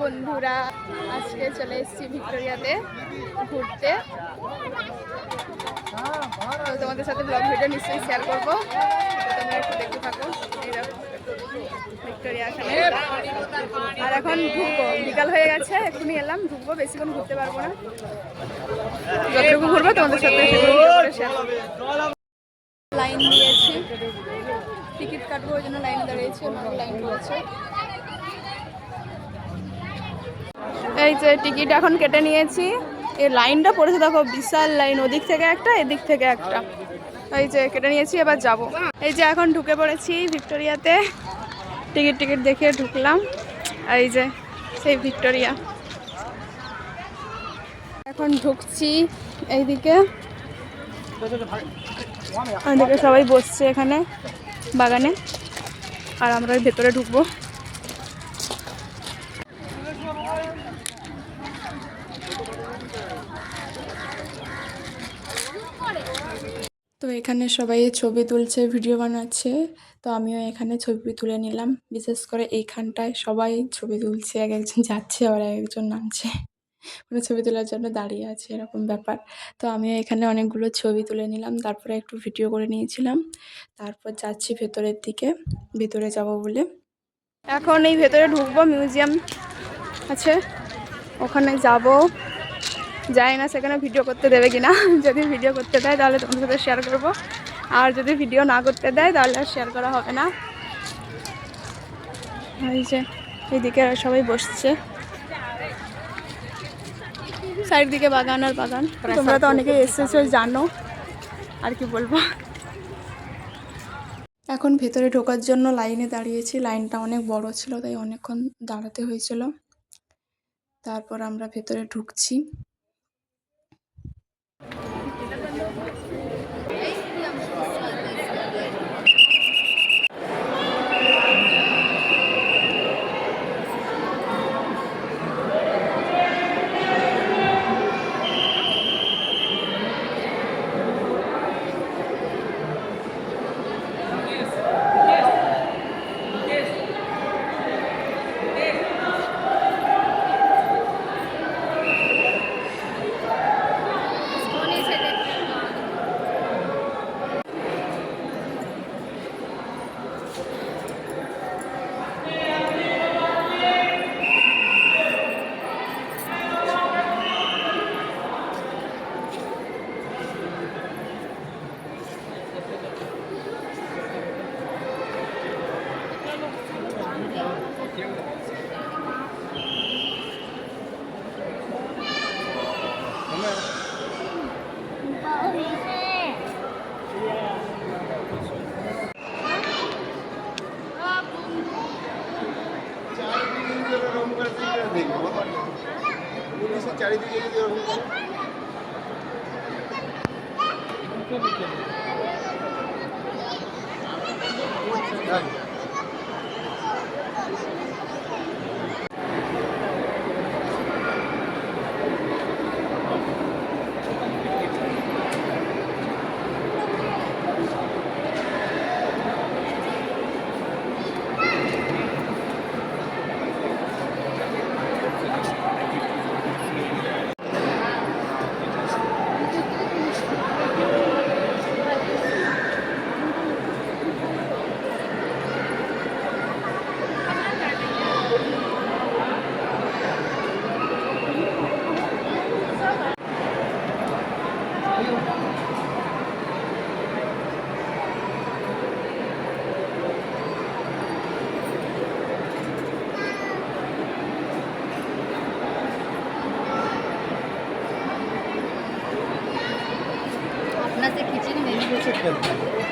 বন্ধুরা, আজকে চলে এসেছি ভিক্টোরিয়াতে ঘুরতে। তো তোমাদের সাথে ব্লগ ভিডিও নিশ্চয়ই শেয়ার করবো, তোমরা একটু দেখতে থাকো। ভিক্টোরিয়া এখানে আর এখন ঢুকবো, বিকাল হয়ে গেছে, এক্ষুনি এলাম, ঢুকবো, বেশিক্ষণ ঘুরতে পারবো না। যতটুকু ঘুরবো তোমাদের সাথে শেয়ার করবো। লাইন দিয়েছি, টিকিট কাটবো, ওই জন্য লাইনে দাঁড়িয়েছি, লাইন পড়েছে। এই যে টিকিট এখন কেটে নিয়েছি, এই লাইনটা পড়েছে দেখো, বিশাল লাইন, ওদিক থেকে একটা এদিক থেকে একটা। এই যে কেটে নিয়েছি, এবার যাব। এই যে এখন ঢুকে পড়েছি ভিক্টোরিয়াতে, টিকিট দেখিয়ে ঢুকলাম। এই যে সেই ভিক্টোরিয়া, এখন ঢুকছি এইদিকে। এইদিকে সবাই বসছে এখানে বাগানে, আর আমরা ভেতরে ঢুকবো। তো এখানে সবাই ছবি তুলছে, ভিডিও বানাচ্ছে, তো আমিও এখানে ছবি তুলে নিলাম। বিশেষ করে এইখানটায় সবাই ছবি তুলছে, এক একজন যাচ্ছে আর এক একজন নামছে, মানে ছবি তোলার জন্য দাঁড়িয়ে আছে, এরকম ব্যাপার। তো আমিও এখানে অনেকগুলো ছবি তুলে নিলাম, তারপরে একটু ভিডিও করে নিয়েছিলাম। তারপর যাচ্ছি ভেতরের দিকে, ভেতরে যাব বলে। এখন এই ভেতরে ঢুকবো, মিউজিয়াম আছে ওখানে যাব। জানি না সেখানে ভিডিও করতে দেবে কিনা, যদি ভিডিও করতে দেয় তাহলে তোমাদের সাথে শেয়ার করবো, আর যদি ভিডিও না করতে দেয় তাহলে আর শেয়ার করা হবে না। এই যে এইদিকে সবাই বসছে, সাইড দিকে বাগান আর বাগান। তোমরা তো অনেকে এসেছো, জানো, আর কি বলবো। এখন ভেতরে ঢোকার জন্য লাইনে দাঁড়িয়েছি, লাইনটা অনেক বড় ছিল, তাই অনেকক্ষণ দাঁড়াতে হয়েছিল। তারপর আমরা ভেতরে ঢুকছি। চারিদিকে अपना से खींचेंगे नहीं वो सब करते हैं।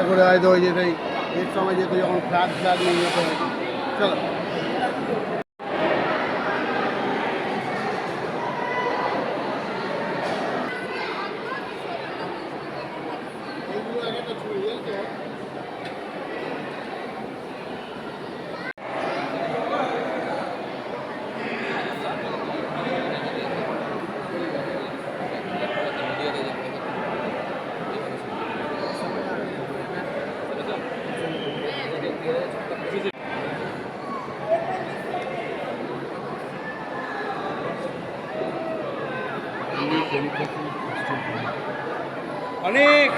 করে হয়তো ওই যে এর সময় যেত যখন ফ্ল্যাগ ফ্ল্যাগ নিয়ে যেত। চলো অনেক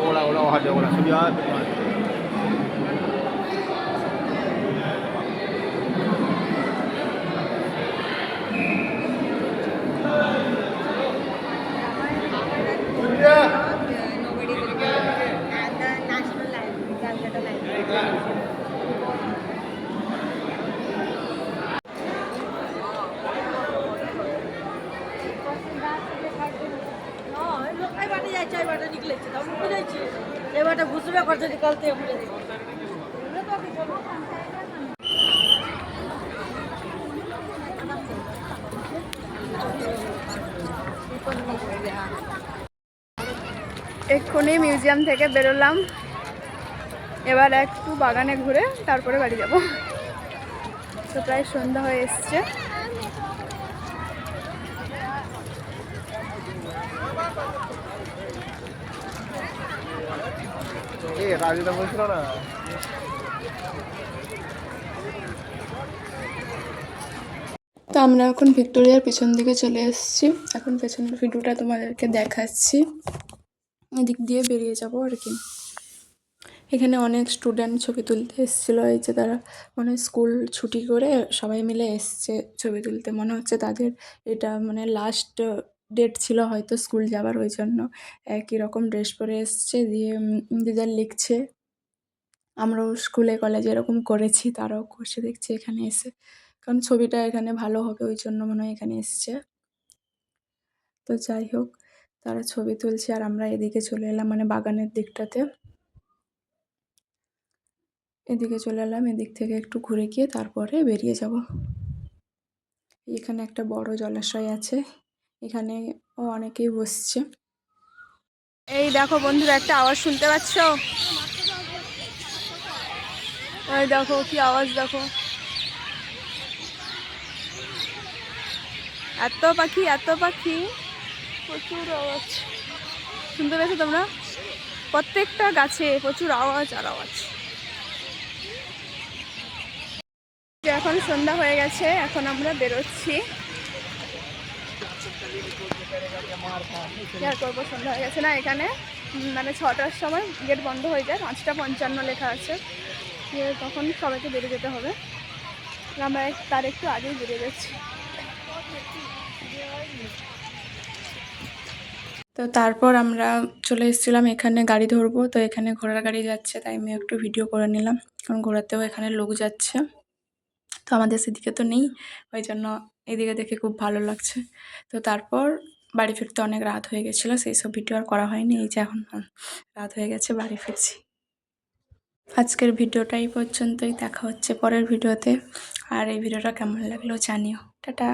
ওরা ওরা ছবি আর এবারটা বুঝবে করতে নিকলতে এক্ষুনি মিউজিয়াম থেকে বেরোলাম, এবার একটু বাগানে ঘুরে তারপরে বাড়ি যাব। তো প্রায় সন্ধ্যা হয়ে এসছে। রাজুদা বলছিল না তো আমরা এখন ভিক্টোরিয়ার পিছন দিকে চলে এসেছি। এখন পেছনের ভিডিওটা তোমাদেরকে দেখাচ্ছি, এদিক দিয়ে বেরিয়ে যাব আর কি। এখানে অনেক স্টুডেন্ট ছবি তুলতে এসেছিলো। এই যে তারা মানে স্কুল ছুটি করে সবাই মিলে এসছে ছবি তুলতে। মনে হচ্ছে তাদের এটা মানে লাস্ট ডেট ছিল হয়তো স্কুল যাবার, ওই জন্য একই রকম ড্রেস পরে এসছে। দিয়ে দিদার লিখছে। আমরাও স্কুলে কলেজে এরকম করেছি, তারাও করছে দেখছি এখানে এসে, কারণ ছবিটা এখানে ভালো হবে ওই জন্য মনে হয় এখানে এসছে। তো যাই হোক, তারা ছবি তুলছে আর আমরা এদিকে চলে এলাম, মানে বাগানের দিকটাতে। এদিকে চলে এলাম, এদিক থেকে একটু ঘুরে গিয়ে তারপরে বেরিয়ে যাব। এখানে একটা বড় জলাশয় আছে, এখানে অনেকেই বসছে। এই দেখো বন্ধুরা, একটা আওয়াজ শুনতে পাচ্ছ? ওই দেখো কি আওয়াজ, দেখো এত পাখি, এত পাখি, প্রচুর আওয়াজ শুনতে পেয়েছো তোমরা? প্রত্যেকটা গাছে প্রচুর আওয়াজ আর আওয়াজ। এখন সন্ধ্যা হয়ে গেছে, এখন আমরা বেরোচ্ছি। কি আর করবো, সন্ধ্যা হয়ে গেছে না, এখানে মানে 6টার সময় গেট বন্ধ হয়ে যায়, 5:55 লেখা আছে, তখন সবাইকে বেরিয়ে যেতে হবে। আমরা তার একটু আগেই বেরিয়ে যাচ্ছি। তো তারপর আমরা চলে এসেছিলাম এখানে গাড়ি ধরবো, তো এখানে ঘোড়ার গাড়ি যাচ্ছে, তাই আমি একটু ভিডিও করে নিলাম, কারণ ঘোরাতেও এখানে লোক যাচ্ছে। তো আমাদের সেদিকে তো নেই, ওই জন্য এদিকে দেখে খুব ভালো লাগছে। তো তারপর বাড়ি ফিরতে অনেক রাত হয়ে গেছিলো, সেই সব ভিডিও আর করা হয়নি। এই যে এখন রাত হয়ে গেছে, বাড়ি ফিরছি। আজকের ভিডিওটা এই পর্যন্তই, দেখা হচ্ছে পরের ভিডিওতে। আর এই ভিডিওটা কেমন লাগলো জানিও। টাটা।